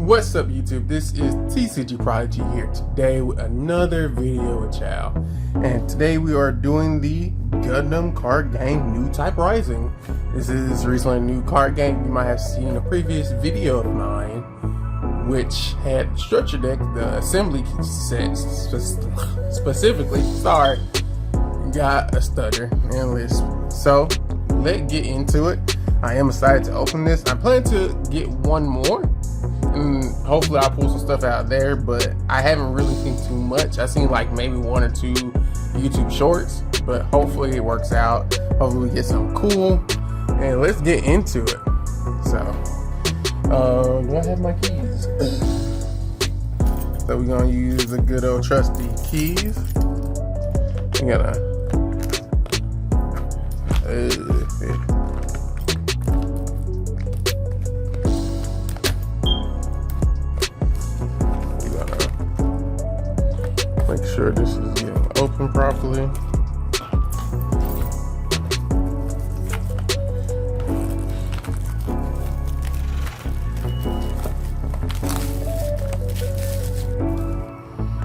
What's up, YouTube? This is TCG Prodigy here today with another video with y'all. And today we are doing the Gundam card game New Type Rising. This is recently a new card game. You might have seen a previous video of mine, which had structure deck, the assembly set specifically. Sorry, got a stutter and lisp. So let's get into it. I am excited to open this. I plan to get one more. And hopefully I'll pull some stuff out there, but I haven't really seen too much. I've seen like maybe one or two YouTube shorts, but hopefully it works out. Hopefully we get something cool, and let's get into it. So, do I have my keys? So we're gonna use the good old trusty keys. I'm gonna, make sure this is getting open properly.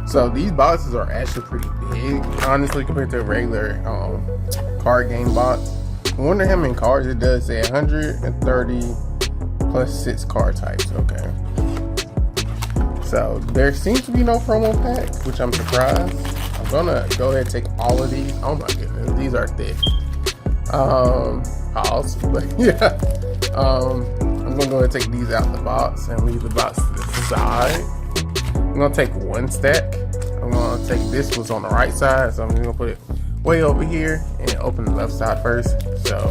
So these boxes are actually pretty big, honestly, compared to a regular card game box. I wonder how many cards it does. Say 130 plus 6 card types. Okay. So there seems to be no promo pack, which I'm surprised. I'm gonna go ahead and take all of these. Oh my goodness, these are thick. Pause, but yeah. I'm gonna go ahead and take these out the box and leave the box to the side. I'm gonna take one stack. I'm gonna take this was on the right side, so I'm gonna put it way over here and open the left side first. So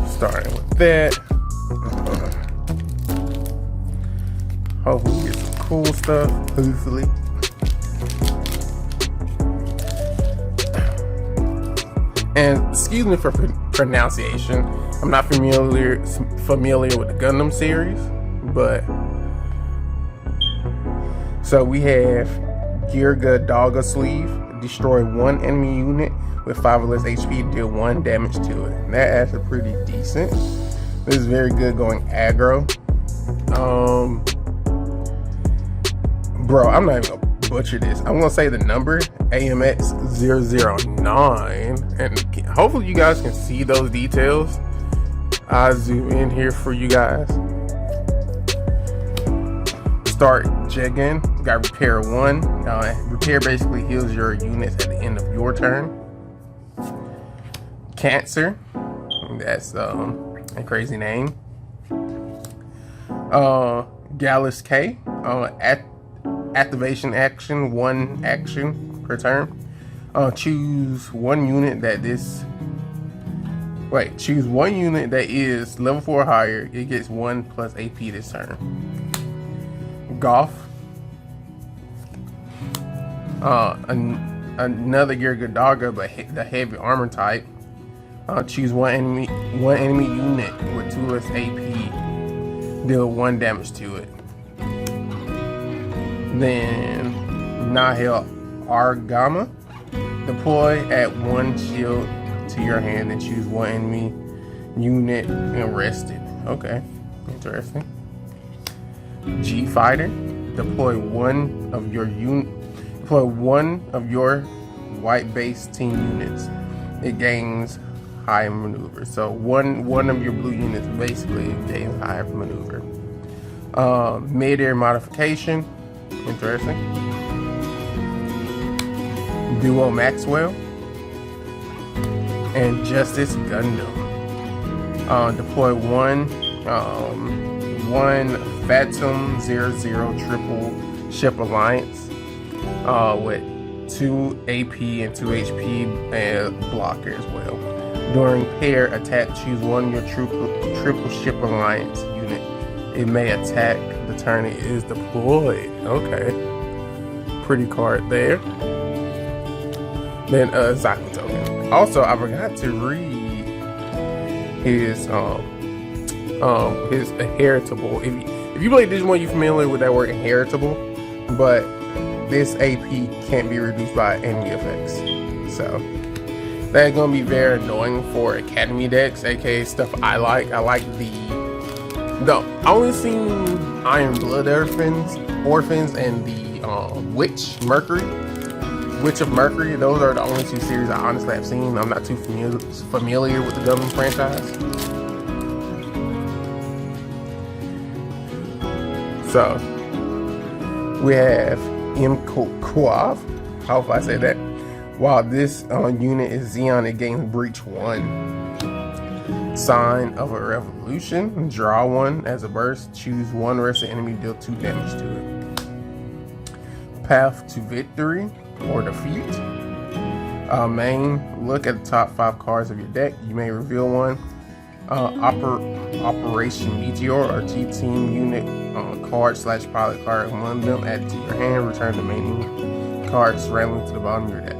starting with that. Hopefully we get some cool stuff, hopefully. And excuse me for pronunciation. I'm not familiar with the Gundam series, but so we have Gundam sleeve. Destroy one enemy unit with 5 or less HP, deal 1 damage to it. And that adds a pretty decent. This is very good going aggro. Bro, I'm not even gonna butcher this. I'm gonna say the number AMX009, and hopefully you guys can see those details. I'll zoom in here for you guys. Start Jegan, got repair 1. Repair basically heals your units at the end of your turn. Cancer, that's a crazy name. Gallus K, activation action, 1 action per turn. Choose one unit that choose one unit that is level 4 or higher. It gets 1 plus AP this turn. Golf. Another Gundam, but the heavy armor type. Choose one enemy unit with 2 less AP. Deal 1 damage to it. Then Nahel Argama. Deploy at 1 shield to your hand and choose 1 enemy unit and rest it. Okay, interesting. G Fighter. Deploy one of your white base team units. It gains high maneuver. So one of your blue units basically gains higher maneuver. Mid-air modification. Interesting. Duo Maxwell and Justice Gundam. Deploy one Phantom 00 triple ship alliance with 2 AP and 2 HP and blocker as well. During pair attack, choose one of your triple ship alliance unit. It may attack the turn it is deployed. Okay, pretty card there. Then Zaku token. Also, I forgot to read his inheritable. If you play Digimon, you're familiar with that word inheritable, but this AP can't be reduced by enemy effects. So that's gonna be very annoying for academy decks, aka stuff I like. I like the No, I only seen Iron Blood Orphans, and the Witch of Mercury. Those are the only two series I honestly have seen. I'm not too familiar with the Gundam franchise. So we have Quav. I hope I say that. While this unit is Xeon, it gains Breach 1. Sign of a Revolution. Draw 1 as a burst. Choose 1 rested enemy, deal 2 damage to it. Path to Victory or Defeat. Main, look at the top 5 cards of your deck. You may reveal one. Operation Meteor or T-Team unit card/pilot card. One of them add to your hand. Return the remaining cards randomly to the bottom of your deck.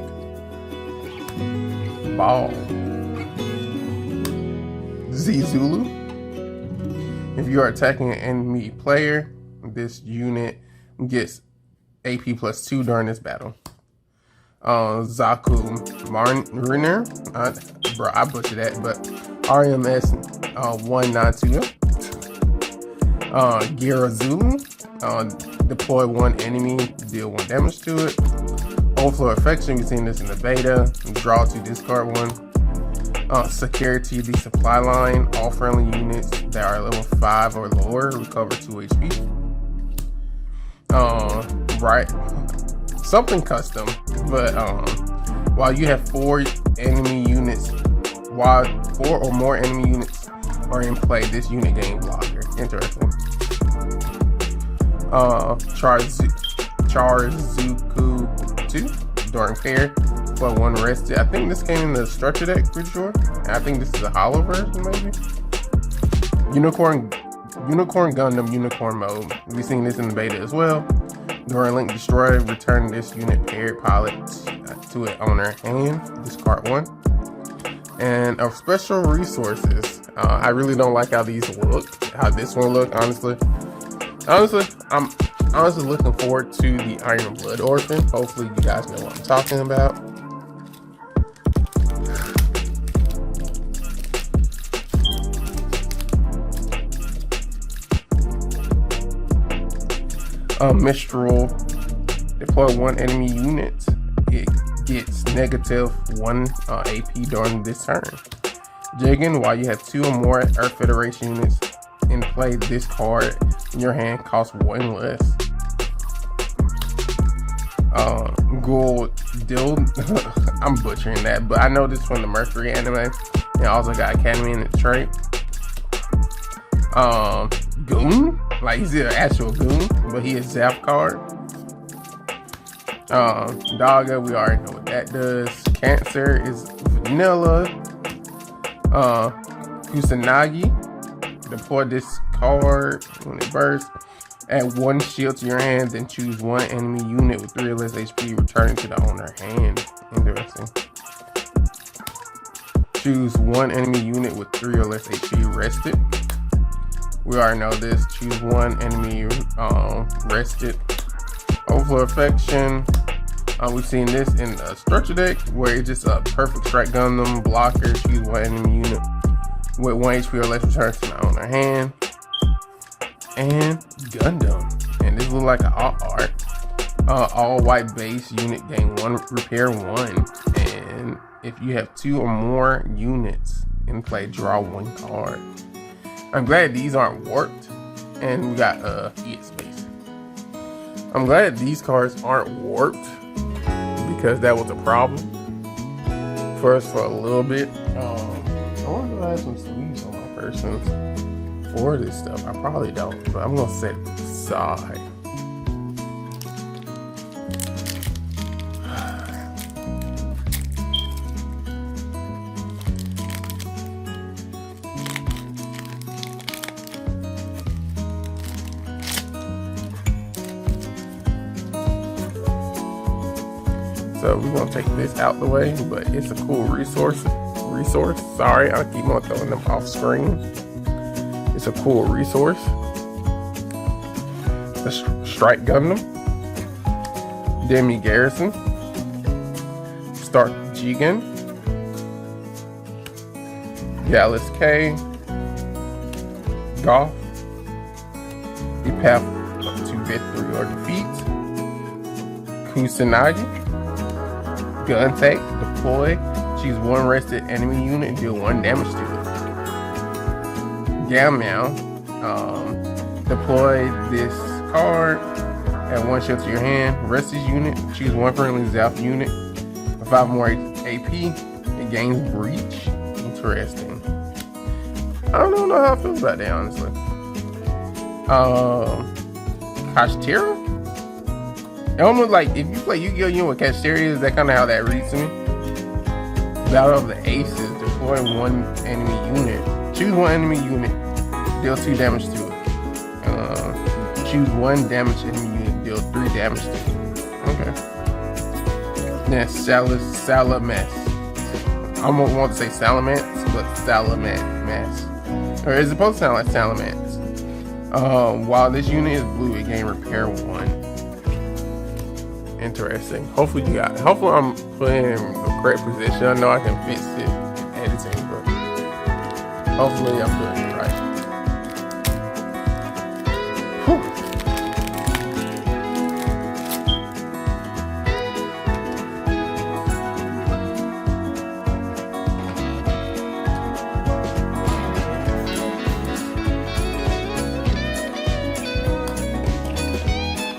Ball. Z Zulu. If you are attacking an enemy player, this unit gets AP +2 during this battle. Zaku Mariner. Bro, I butchered that, but RMS 192. Gira Zulu. Deploy 1 enemy, deal 1 damage to it. Overflow Affection, we've seen this in the beta. Draw 2, discard 1. Security, the supply line. All friendly units that are level 5 or lower recover 2 HP. Right. Something custom, but while you have 4 enemy units, while 4 or more enemy units are in play, this unit gains blocker. Interesting. Charzuku 2 during pair, but 1 rested. I think this came in the structure deck, pretty sure. I think this is a hollow version, maybe. Unicorn Gundam Unicorn mode. We've seen this in the beta as well. During Link Destroy, return this unit paired pilot to its owner hand. Discard 1. And of special resources, I really don't like how these look. How this one look, honestly. I'm honestly looking forward to the Iron Blood Orphan. Hopefully you guys know what I'm talking about. Mistral. Deploy 1 enemy unit. It gets -1 AP during this turn. Jigen, while you have 2 or more Earth Federation units in play, this card in your hand costs 1 less. Gold Dill. I'm butchering that, but I know this from the Mercury anime. And also got Academy in its trait. Goon, like he's an actual goon, but he is Zap card. Dogga, we already know what that does. Cancer is vanilla. Kusanagi, deploy this card when it bursts. Add 1 shield to your hand, then choose 1 enemy unit with 3 or less HP, returning to the owner hand. Interesting. Choose 1 enemy unit with 3 or less HP rested. We already know this. Choose 1 enemy rested. Overflow Affection. We've seen this in the structure deck where it's just a perfect strike Gundam blocker. Choose 1 enemy unit with 1 HP or less, return to the owner hand. And Gundam. And this looks like an art. All white base unit gain 1, repair 1. And if you have 2 or more units in play, draw 1 card. I'm glad these aren't warped. And we got ES space. I'm glad these cards aren't warped, because that was a problem for us for a little bit. I wonder if I have some sleeves on my person for this stuff. I probably don't, but I'm gonna set it to the side. So we're gonna take this out the way, but it's a cool resource. Sorry, I keep on throwing them off screen. It's a cool resource. The Strike Gundam, Demi Garrison, Start Jigen, Gallus K, Goth, the path to victory or defeat. Kusanagi. Gun tech. Deploy. Choose one rested enemy unit and deal 1 damage to it. Gamao. Deploy this card. Add 1 shield to your hand. Rest this unit. Choose 1 friendly Zap unit. For 5 more AP. It gains breach. Interesting. I don't know how I feel about that, honestly. Kashtira? It almost like if you play Yu-Gi-Oh! You know what Kashtira is, that kind of how that reads to me. Battle of the Aces. Deploy 1 enemy unit. Choose 1 enemy unit. Deal 2 damage to it. Choose 1 damage enemy unit. Deal 3 damage to it. Okay. Then Salamence. I don't want to say Salamence, but Salamence. Or it's supposed to sound like Salamence. While this unit is blue, it gains repair 1. Interesting. Hopefully I'm putting in the correct position. I know I can fix it in editing, but hopefully I'm doing it right. Whew.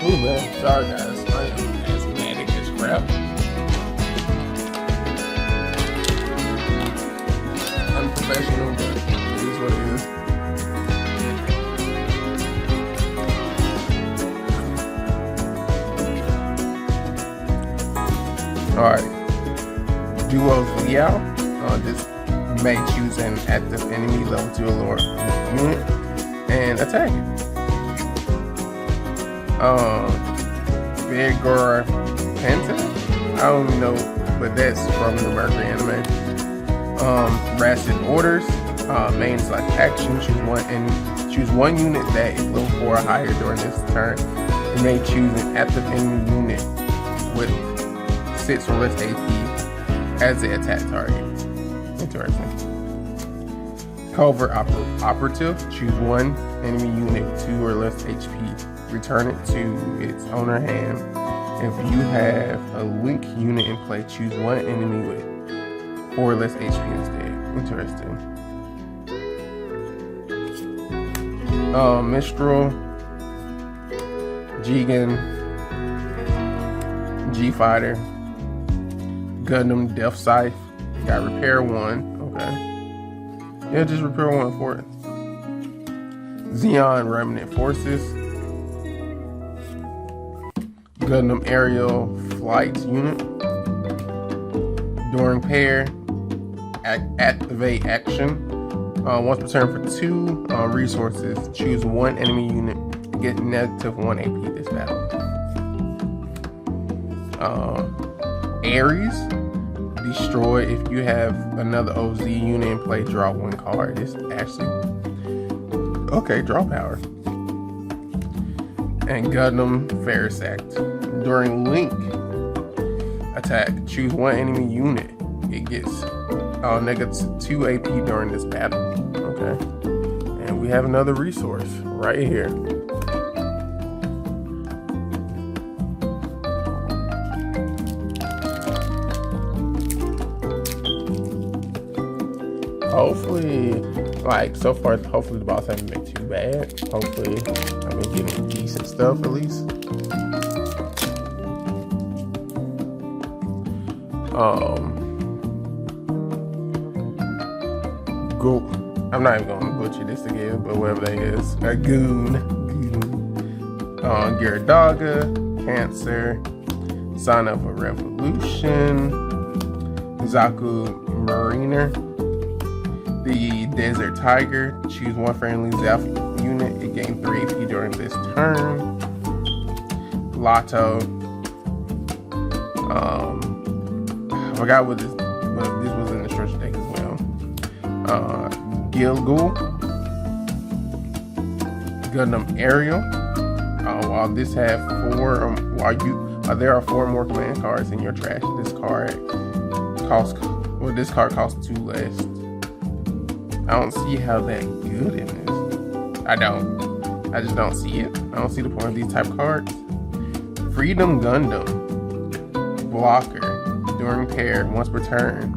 Ooh, man, sorry guys. I am asthmatic as crap. Unprofessional, but it is what it is. Alright. Duo Liao. This may choose an active enemy level 2 or lower unit and attack it. Vigor Penta? I don't know, but that's from the Mercury anime. Rational Orders. Main select action. Choose one unit that is level 4 or higher during this turn. You may choose an active enemy unit with 6 or less AP as the attack target. Interesting. Covert Operative. Choose 1 enemy unit with 2 or less HP. Return it to its owner hand. If you have a link unit in play, choose 1 enemy with 4 or less HP instead. Interesting. Mistral, Jigen, G-Fighter, Gundam Death Scythe. Got repair 1. Okay. Yeah, just repair 1 for it. Xeon Remnant Forces. Gundam Aerial Flight Unit. During pair, activate action. Once per turn for 2 resources, choose 1 enemy unit to get negative 1 AP this battle. Ares, destroy. If you have another OZ unit in play, draw 1 card. It's actually okay. Draw power. And Gundam Ferrisact. During link attack, choose 1 enemy unit. It gets negative 2 AP during this battle. Okay. And we have another resource right here. Hopefully, like so far, hopefully the boss haven't been too bad. Hopefully I've been getting decent stuff at least. Go. I'm not even gonna butcher this again, but whatever that is. A goon. Gyaradoga, Cancer, Sign of a Revolution, Zaku Mariner, the Desert Tiger. Choose 1 friendly Zap unit. It gains 3 AP during this turn. Lotto. I forgot what this was in the structure deck as well. Gilgul, Gundam Aerial. While this has 4, there are 4 more command cards in your trash. This card costs 2 less. I don't see how that good it is. I don't. I just don't see it. I don't see the point of these type of cards. Freedom Gundam. Blocker. During pair, once per turn,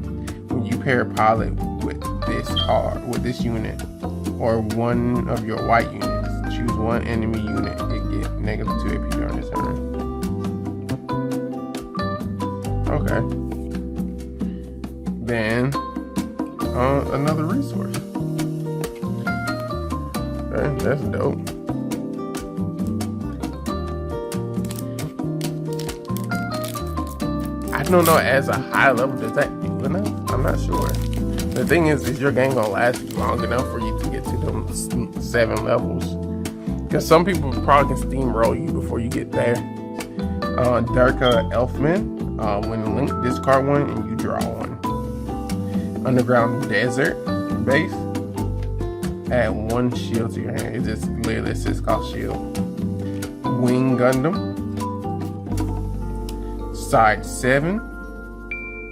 when you pair a pilot with this unit, or one of your white units, choose one enemy unit and get -2 AP during this turn. Okay. Then another resource. Okay, that's dope. I don't know, as a high level, does that do enough? I'm not sure. The thing is your game gonna last you long enough for you to get to them 7 levels. Because some people probably can steamroll you before you get there. Durka Elfman. When linked, discard one and you draw one. Underground Desert Base. Add 1 shield to your hand. It just literally says called shield. Wing Gundam. Side 7.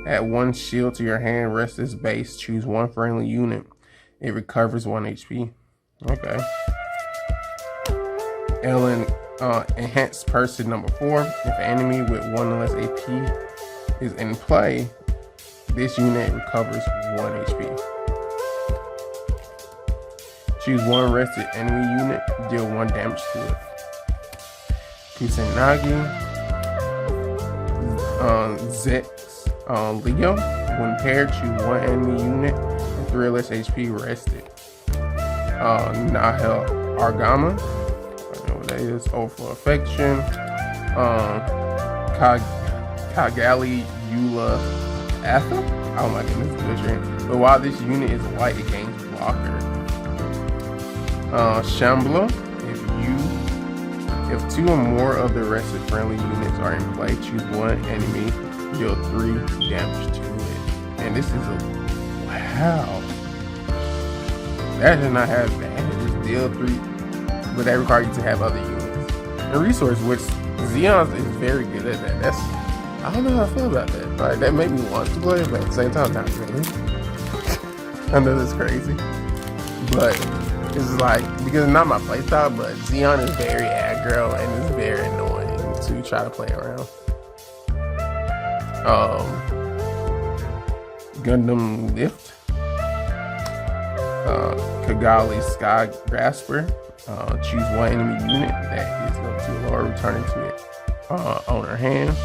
Add 1 shield to your hand. Rest this base. Choose 1 friendly unit. It recovers 1 HP. Okay. Ellen, enhanced person number 4. If an enemy with 1 or less AP is in play, this unit recovers 1 HP. Choose 1 rested enemy unit. Deal 1 damage to it. Kusanagi. Zex. Leo. When paired, choose 1 enemy unit and 3 or less HP rested. Nahel Argama. I know what that is. Overflow Affection. Kagali Eula Atha. Oh my goodness, butchering. But while this unit is white, it gains blocker. Shambler. If 2 or more of the rested friendly units are in play, choose 1 enemy, deal 3 damage to it. And this is a wow. That does not have that. Just deal 3, but that requires you to have other units. And resource, which Xeon is very good at that. That's, I don't know how I feel about that. Like, that made me want to play, but at the same time, not really. I know that's crazy, but it's like, because it's not my playstyle, but Xeon is very aggro and it's very annoying to try to play around. Gundam Lift. Kigali Sky Grasper. Choose 1 enemy unit that is level 2 or lower, returning to it owner hand.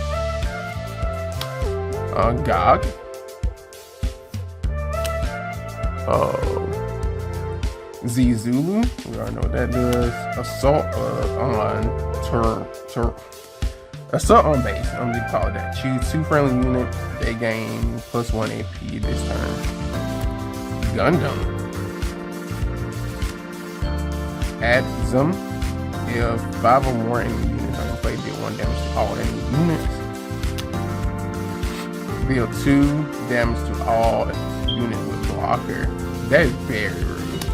Gog. Z-Zulu, we already know what that does. Assault Assault on base, I'm gonna call it that. Choose 2 friendly units, they gain +1 AP this turn. Gundam. Add Zum. If 5 or more enemy units are in play, deal 1 damage to all enemy units. Deal 2 damage to all units with blocker. That is very rude.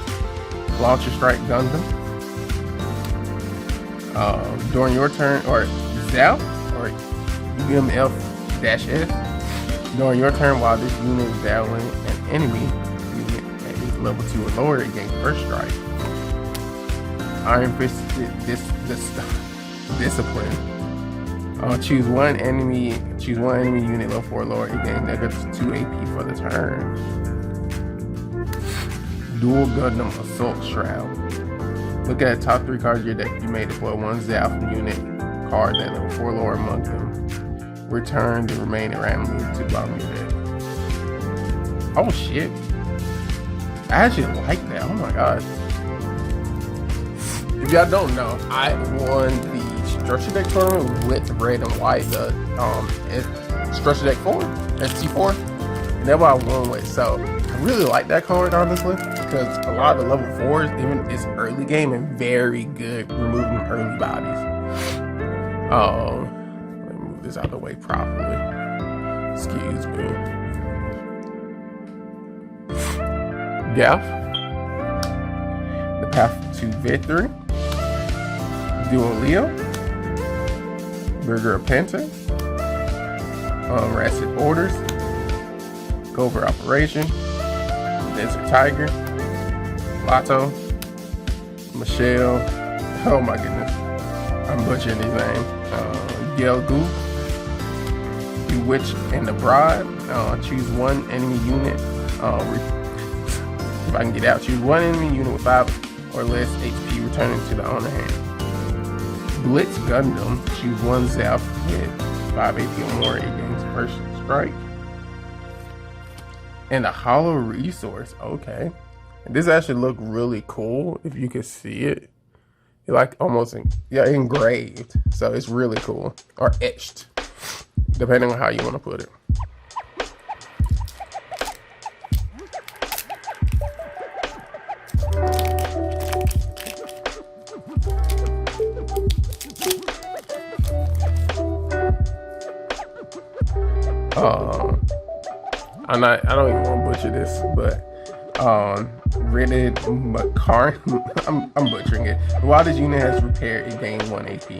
Launcher Strike Gundam. During your turn, or Zap, or UMF-S. During your turn, while this unit is battling an enemy unit that is level 2 or lower, it gains first strike. Iron Fist Discipline. Choose one enemy unit level 4 or lower, it gains -2 AP for the turn. Dual Gundam Assault Shroud. Look at the top 3 cards of your deck. You may deploy 1 Zap unit card that level 4 or lower among them. Return the remaining randomly to the bottom of your deck. Oh shit. I actually like that. Oh my god. If y'all don't know, I won the Structure Deck tournament with red and white, the Structure Deck 4, ST4. And that's what I won with. So I really like that card, honestly, because a lot of the level 4s, even it's early game and very good removing early bodies. Let me move this out of the way properly. Excuse me. Gaff. The Path to Victory. Dual Leo. Burger of Penta. Rasted Orders. Covert Operation. Desert Tiger. Lotto. Michelle. Oh my goodness, I'm butchering his name. Gelgu, Bewitched, and the Bride. Choose one enemy unit. If I can get out, choose one enemy unit with 5 or less HP returning to the owner hand. Blitz Gundam, choose one Zap with 5 AP or more, it gains first strike. And a hollow resource, okay. And this actually look really cool if you could see it. It's like almost engraved, so it's really cool, or etched, depending on how you want to put it. I don't even want to butcher this, but Ridded Makar, I'm butchering it. While this unit has repaired, it gains 1 AP.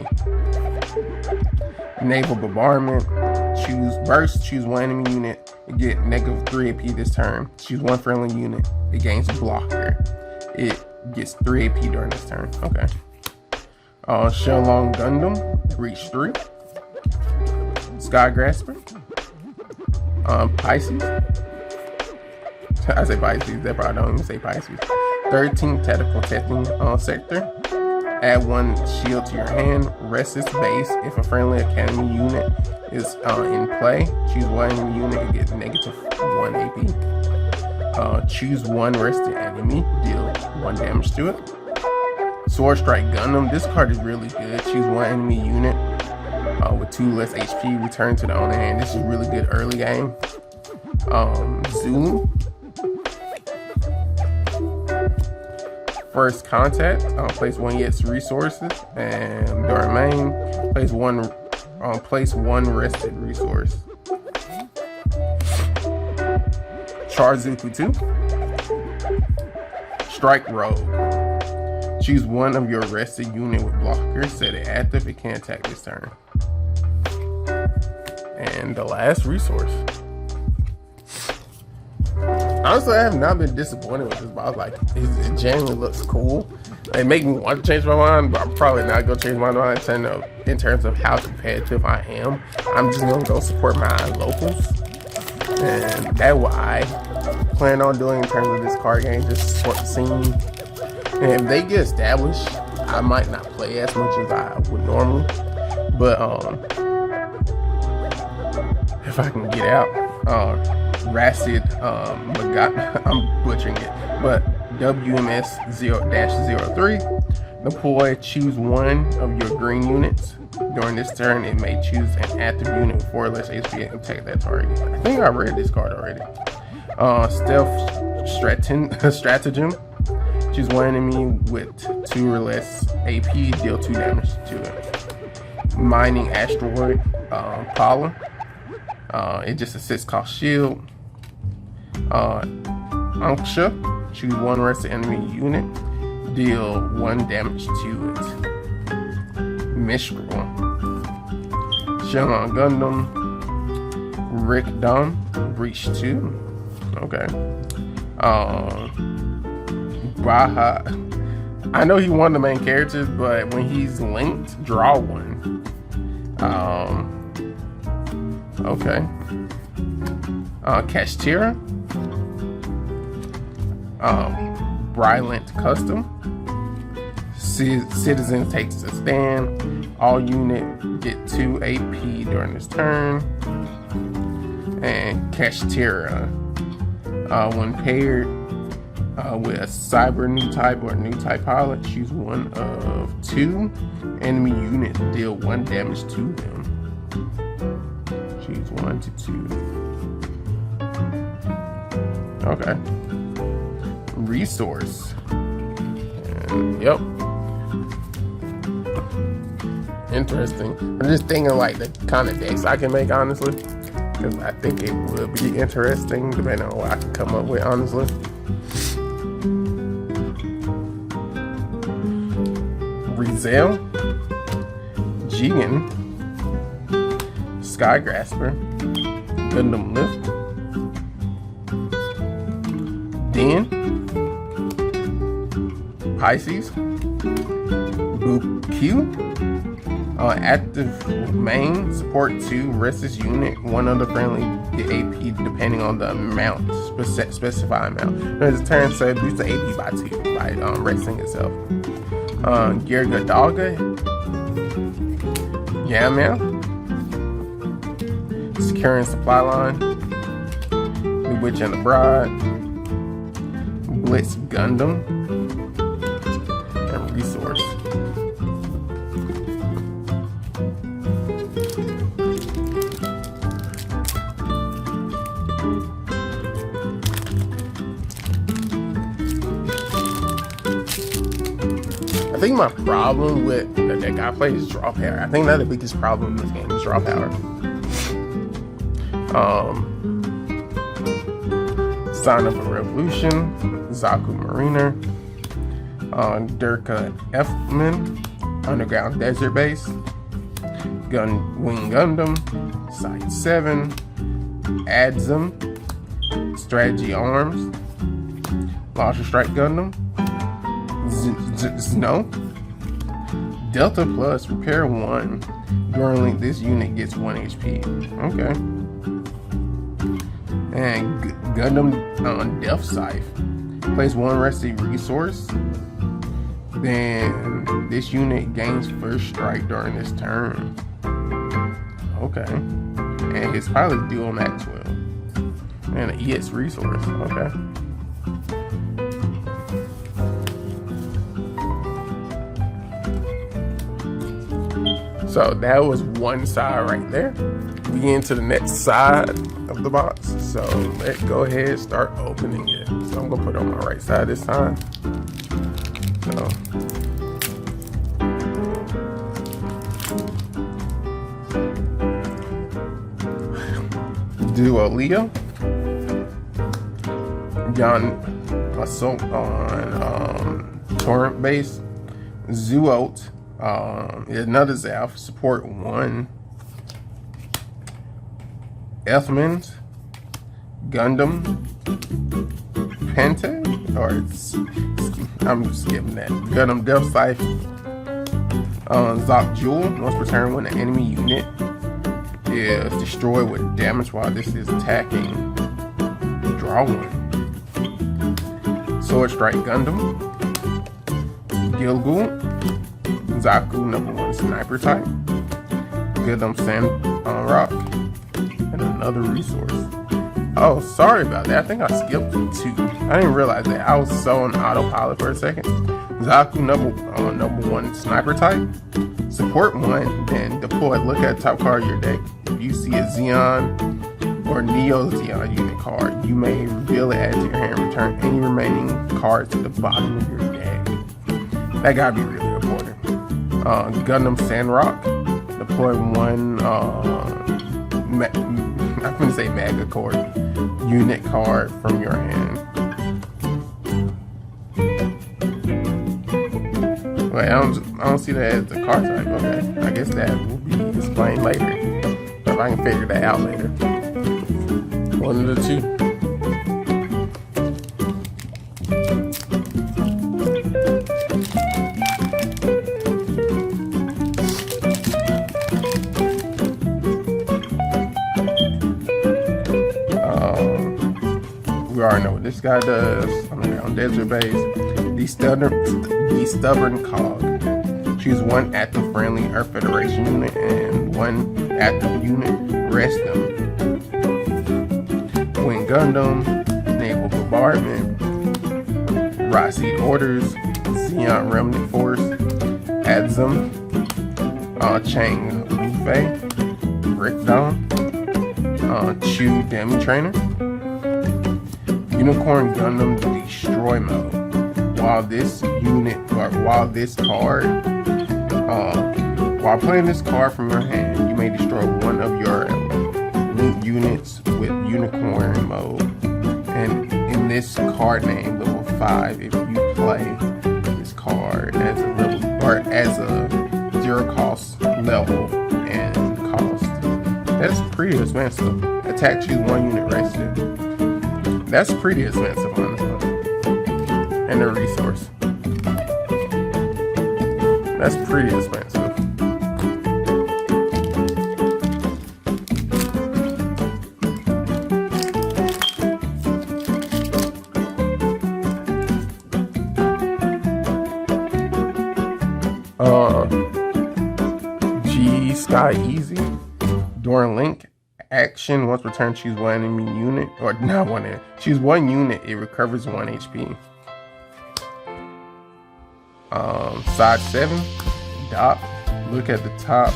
Naval Bombardment, choose burst, choose one enemy unit, you get -3 AP this turn. Choose one friendly unit, it gains blocker. It gets 3 AP during this turn. Okay. Shenlong Gundam, reach 3. Sky Grasper. Pisces. I say Pisces, they probably don't even say Pisces. 13 tactical testing sector. Add 1 shield to your hand. Rest its base. If a friendly academy unit is in play, choose one enemy unit and get -1 AP. Choose one rested enemy, deal 1 damage to it. Sword Strike Gundam, this card is really good. Choose one enemy unit with 2 less HP, return to the owner hand. This is really good early game. Zulu. First Contact, place 1 Yet's resources, and during main, place one rested resource. Charzuku 2. Strike Rogue. Choose one of your rested unit with blockers, set it active, it can't attack this turn. And the last resource. Honestly, I have not been disappointed with this, but I was like, it genuinely looks cool. It makes me want to change my mind, but I'm probably not going to change my mind in terms of how competitive I am. I'm just going to go support my locals. And that's what I plan on doing in terms of this card game, just support the scene. And if they get established, I might not play as much as I would normally. But if I can get out, Racid, I'm butchering it, but WMS 0-03. Deploy, choose one of your green units. During this turn, it may choose an active unit with 4 less HP and attack that target. I think I read this card already. Stealth Stratagem. Choose one enemy with 2 or less AP, deal 2 damage to it. Mining Asteroid, Paula. It just assists cost shield. Unksha, choose one rested enemy unit, deal 1 damage to it. Mistral. Shenlong Gundam, Rick Dom, Breach 2. Okay. Baha. I know he's one of the main characters, but when he's linked, draw 1. Okay. Kashtira. Brylant Custom. Citizen takes a stand. All unit get 2 AP during this turn. And Kashtira. When paired with a cyber new type or new type pilot, choose one of 2 enemy units, deal 1 damage to them. Choose 1 to 2. Okay. Resource. And, yep. Interesting. I'm just thinking like the kind of decks I can make, honestly, because I think it would be interesting depending on what I can come up with, honestly. Rizel, Jigen, Sky Grasper, Gundam Lift, Den, Pisces, Boop Q. Active main, support 2, restless unit, 1 of the friendly AP depending on the amount, specified amount. There's a turn, so it boosts the AP by 2 by resting itself. Gear Gadalga. Yeah, man. Securing supply line. The Witch and the Bride. Blitz Gundam. And Resource. I think my problem with the deck I play is draw power. I think that's the biggest problem in this game is draw power. Sign of a Revolution, Zaku Mariner, Durka Fman, Underground Desert Base, Wing Gundam, Site 7, Adzum, Strategy Arms, Launcher Strike Gundam, Snow, Delta Plus, Repair 1. During this unit gets 1 HP. Okay. And Gundam on Death Scythe. Place 1 rested resource. Then this unit gains first strike during this turn. Okay. And it's probably dual Maxwell. And an EX resource. Okay. So that was one side right there. We get into the next side of the box. So let's go ahead and start opening it. So I'm gonna put it on my right side this time. So Duo Leo. Gun Assault on Torrent Base. Zuot. Another Zalf, support 1. Elfman's Gundam Pente, or I'm skipping that. Gundam Death Scythe. Zok Jewel. Once per turn, when an enemy unit is destroyed with damage while this is attacking, draw 1. Sword Strike Gundam. Gilgul. Zaku #1 sniper type, Gundam Sand Rock, and another resource. Oh, sorry about that. I think I skipped 2. I didn't realize that. I was so on autopilot for a second. Zaku #1 sniper type, support 1, then deploy. Look at the top card of your deck. If you see a Xeon or Neo Xeon unit card, you may reveal it, add to your hand, return any remaining cards to the bottom of your deck. That gotta be really important. Gundam Sandrock, deploy 1, I'm gonna say Mega Core unit card from your hand. Wait, I don't see that as the card type. Okay, I guess that will be explained later. If I can figure that out later. One of the two. We already know what this guy does. On Desert Base. The stubborn cog. Choose 1 active friendly Earth Federation unit and 1 active unit. Rest them. Wing Gundam. Naval Bombardment. Rossi Orders. Xeon Remnant Force. Adzum. Chang Lufei. Rickdom. Chu Demi Trainer. Unicorn Gundam Destroy Mode. While playing this card from your hand, you may destroy 1 of your linked units with Unicorn Mode. And in this card name, level 5, if you play this card as a level or as a 0 cost level and cost, that's pretty expensive. Attack, choose 1 unit rested. That's pretty expensive on this one. And a resource. That's pretty expensive. G Sky Easy. During link action, once returned, choose one enemy unit, or not one enemy. Choose one unit, it recovers 1 HP. Side 7, dock. Look at the top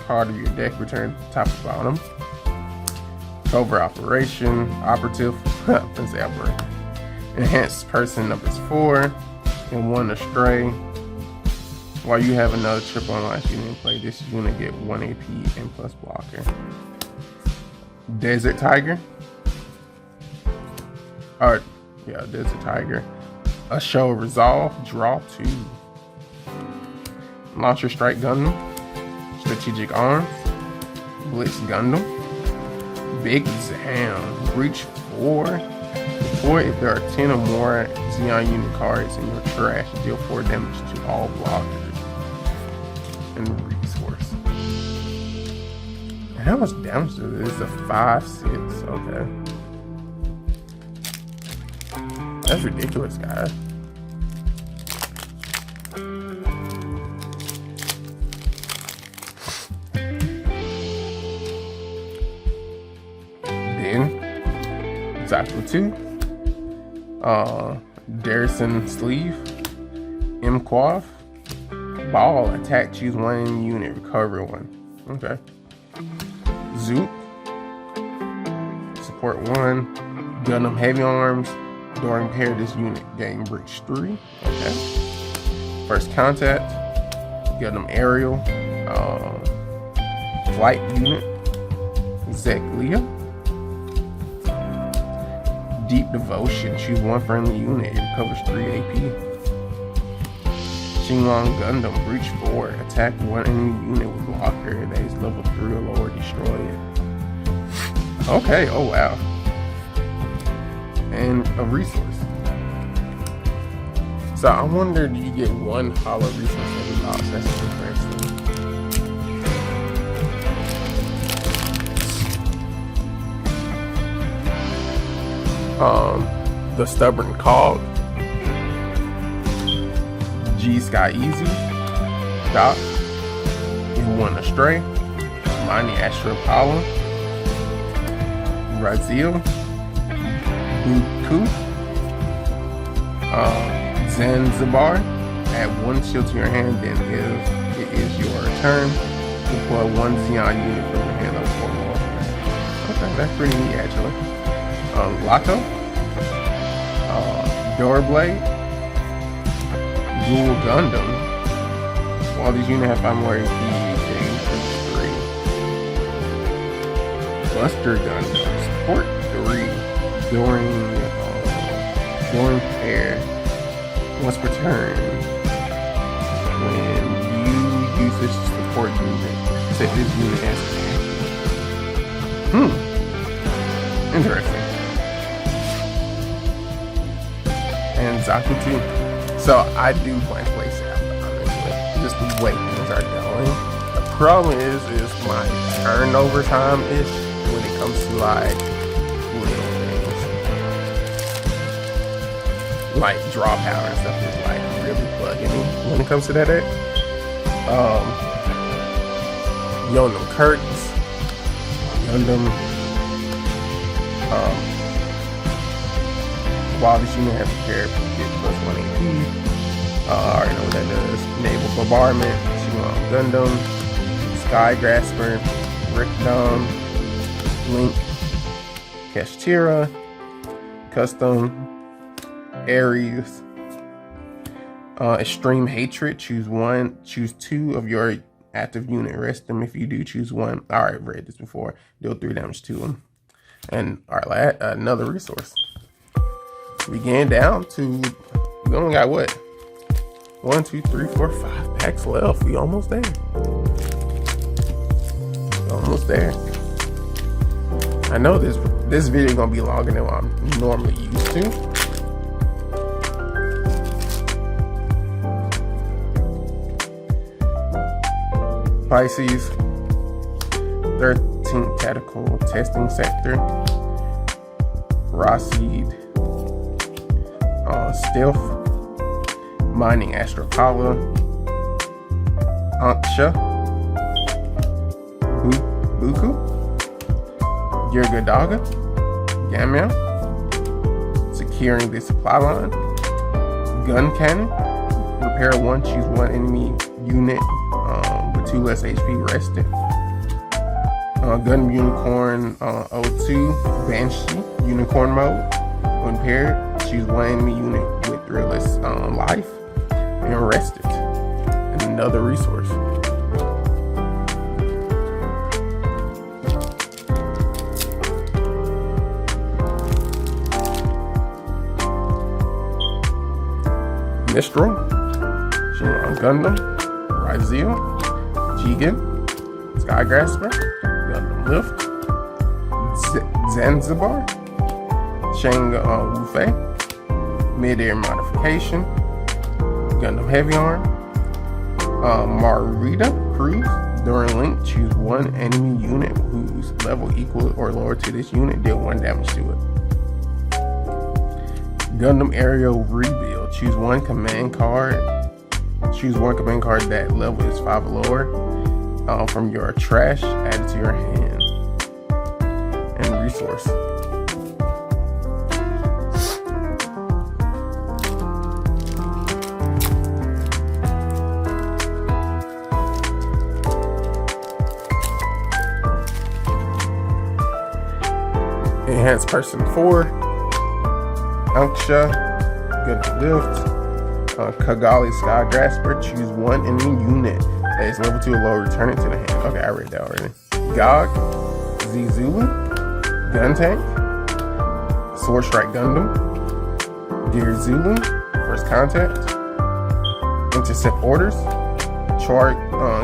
part of your deck, return top to bottom. Covert operation, operative, let's say operator. Enhanced person numbers 4, and 1 astray. While you have another triple unlocked unit in play, this unit get 1 AP and plus blocker. Desert Tiger. Desert Tiger. A show resolve, draw 2. Launcher Strike Gundam. Strategic Arms. Blitz Gundam. Big Zam. Breach 4. Or if there are 10 or more Xeon unit cards in your trash, deal 4 damage to all blockers. And resource. And how much damage is this? A 5/6. Okay. That's ridiculous, guys. Then Zaku 2. Darrison Sleeve. M-Quav. Ball, attack, choose 1 unit, recover 1. Okay. Zoop. Support 1. Gundam Heavy Arms. During pair, this unit gain Breach 3. Okay. First Contact. Gundam Aerial. Flight Unit. Zeklia. Deep Devotion, choose 1 friendly unit, it recovers 3 AP. Shinlong Gundam, Breach 4, attack 1 enemy unit with blocker that is level 3 or lower, destroy it. Okay, oh wow. And a resource. So I wonder, do you get 1 hollow resource every boss? That's interesting. The Stubborn Cog. G Sky Easy, Doc, M1 Astray, Mighty Astro Apollo, Brazil, Buku, Zanzibar. Add 1 shield to your hand, then if it is your turn, deploy 1 Xeon unit from your hand over 4 more. Okay, that's pretty neat actually. Lato, Doorblade, Dual Gundam. While these units have 5 more AP, gain 3. Buster Gundam, support 3. During pair, once per turn, when you use this support unit, set this unit as interesting. And Zaku 2. So I do plan to play Zappa, honestly. Just the way things are going. The problem is my turnover time ish when it comes to like little things. Like draw power and stuff is like really bugging me when it comes to that deck. Gundam Kurtz, Gundam while this unit has prepared for get plus 1 AP. I already know what that does. Naval Bombardment, Gundam, Sky Grasper, Rickdom, Link, Kashtira, Custom, Ares, Extreme Hatred, choose 2 of your active unit, rest them. If you do, choose 1. I already read this before. Deal 3 damage to them. And alright, another resource. We getting down to, we only got what? 1, 2, 3, 4, 5 packs left. We almost there. Almost there. I know this video gonna be longer than what I'm normally used to. Pisces, 13th Tactical Testing Sector, Roseed, Stealth, Mining Astropala, Anksha, Buku, Yurgadaga, Gamya, Securing the Supply Line, Gun Cannon, Repair 1, choose 1 enemy unit with 2 less HP rested. Gundam Unicorn 02, Banshee, Unicorn Mode. When paired, choose 1 enemy unit with 3 less life and rested. And another resource. Mistral, Gundam, Rizal, Jigen, Skygrasper, Gundam Lift, Zanzibar, Shang Wufei, Mid-Air Modification, Gundam Heavy Arm, Marita Cruz. During link, choose 1 enemy unit whose level equal or lower to this unit, deal 1 damage to it. Gundam Aerial Rebuild. Choose 1 command card. Choose 1 command card that level is 5 or lower from your trash, add it to your hand. And resource. Enhanced Person 4, Anksha, Gundam Lift, Kagali Skygrasper. Choose 1 enemy unit that is level 2 or lower, return it to the hand. Okay, I read that already. Gog, Zizulu, Gun Tank, Sword Strike Gundam, Dear Zulu, First Contact, Intercept Orders, Chart,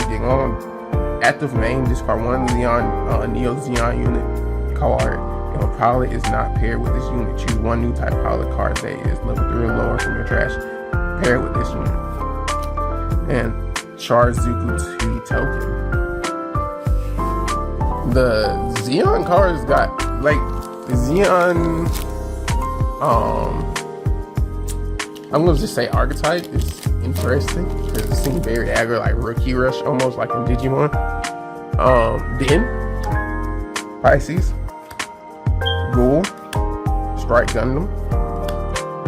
getting on, Active Main, discard 1 Leon, Neo Zeon unit card. If a pilot is not paired with this unit, choose 1 new type pilot card that is level 3 or lower from your trash, paired with this unit. And Charzuku 2 token. The Xeon cards got, like, the Xeon, I'm gonna just say archetype is interesting because it seems very aggro, like Rookie Rush, almost like in Digimon. Then Pisces, Ghoul, Strike Gundam,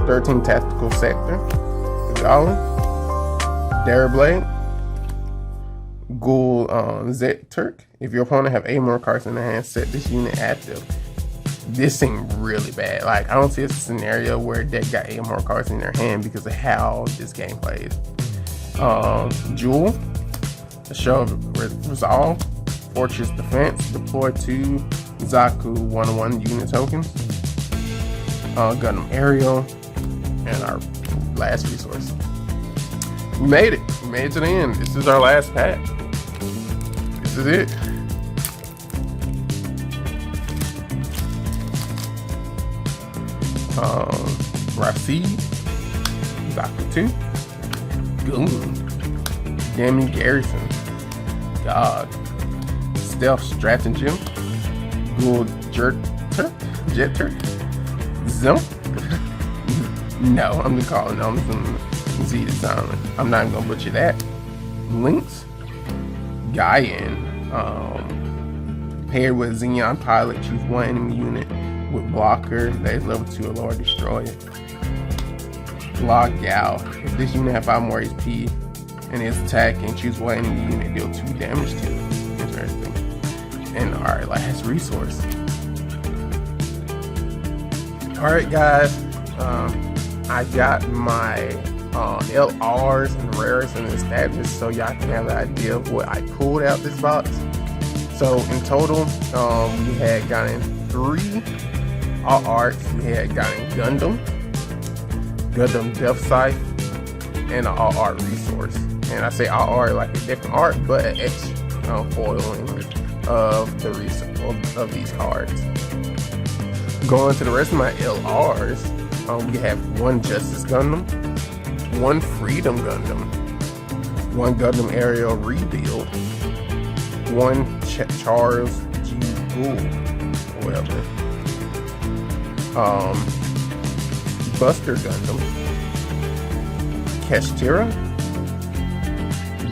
13 Tactical Sector, Golem, Dareblade, Ghoul Z-Turk. If your opponent have 8 more cards in their hand, set this unit active. This seemed really bad. Like, I don't see a scenario where a deck got 8 more cards in their hand because of how this game plays. Jewel, a show of resolve, Fortress Defense, deploy 2 Zaku 101 unit tokens, Gundam Aerial, and our last resource. We made it. We made it to the end. This is our last pack. This is it. Roseed, Zaku 2, Goon, Demi Garrison, God, Stealth Stratagem, Ghoul Jet-Turk, Zimp. No, I'm gonna call it. No, I'm just gonna Z the sound. I'm not gonna butcher that. Lynx, Gaian, paired with Xeon Pilot, choose 1 enemy unit with blocker that is level 2 or lower, destroy it. Block Gal. If this unit has 5 more HP and is attacking, choose 1 enemy unit, deal 2 damage to it. Interesting. And our last resource. Alright guys, I got my LRs and rares and established so y'all can have an idea of what I pulled out this box. So in total, we had gotten 3 all arts. We had gotten Gundam Death Scythe, and an all art resource. And I say all art like a different art, but an extra foiling of the of these cards. Going to the rest of my LRs, we have 1 Justice Gundam, 1 Freedom Gundam, 1 Gundam Aerial Rebuild, one Charles G. Gould, whatever. Buster Gundam, Kashtira,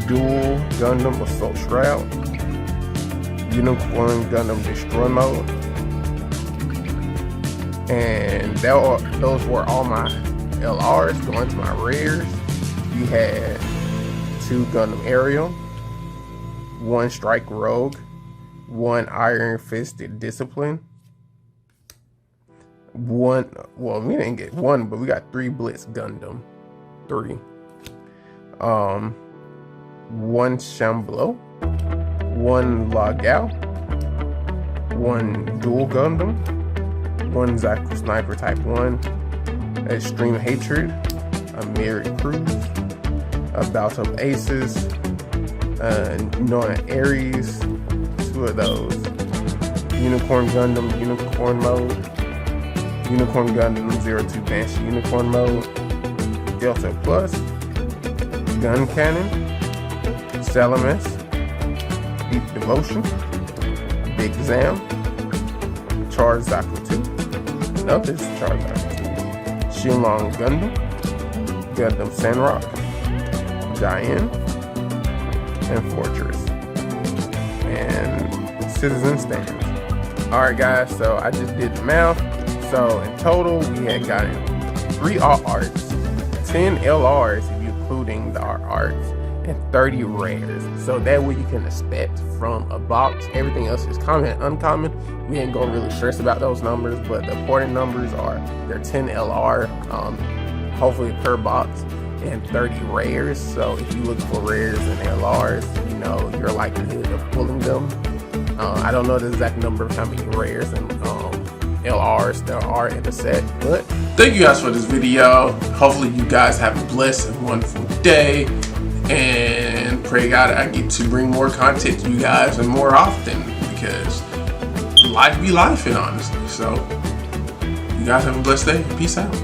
Dual Gundam Assault Shroud, Unicorn Gundam Destroy Mode, and those were all my LRs. Going to my rares, you had 2 Gundam Aerial, 1 Strike Rogue, 1 Iron Fisted Discipline, 1, well, we didn't get 1, but we got 3 Blitz Gundam, 3, 1 Shamblo, 1 Lagao, 1 Dual Gundam, 1 Zaku Sniper Type 1, Extreme Hatred, a Mirrored Cruise, a Bout of Aces, Nona Ares, 2 of those, Unicorn Gundam Unicorn Mode, Unicorn Gundam 02 Banshee Unicorn Mode, Delta Plus, Gun Cannon, Salamis, Deep Devotion, Big Zam, Charge Zaku 2, no, this is Charge Zaku 2, Shenlong Gundam, Gundam Sandrock, Diane, and Fortress, and Citizen Stands. Alright guys, so I just did the math. So in total, we had gotten 3 art arts, 10 LRs if you're including the art arts, and 30 rares. So that way you can expect from a box. Everything else is common and uncommon. We ain't gonna really stress about those numbers, but the important numbers are they're 10 LR, hopefully per box, and 30 rares. So if you look for rares and LRs, you know your likelihood of pulling them. I don't know the exact number of how many rares and LRs there are in the set, but thank you guys for this video. Hopefully you guys have a blessed and wonderful day, and pray God I get to bring more content to you guys and more often, because life be life, and honestly. So you guys have a blessed day. Peace out.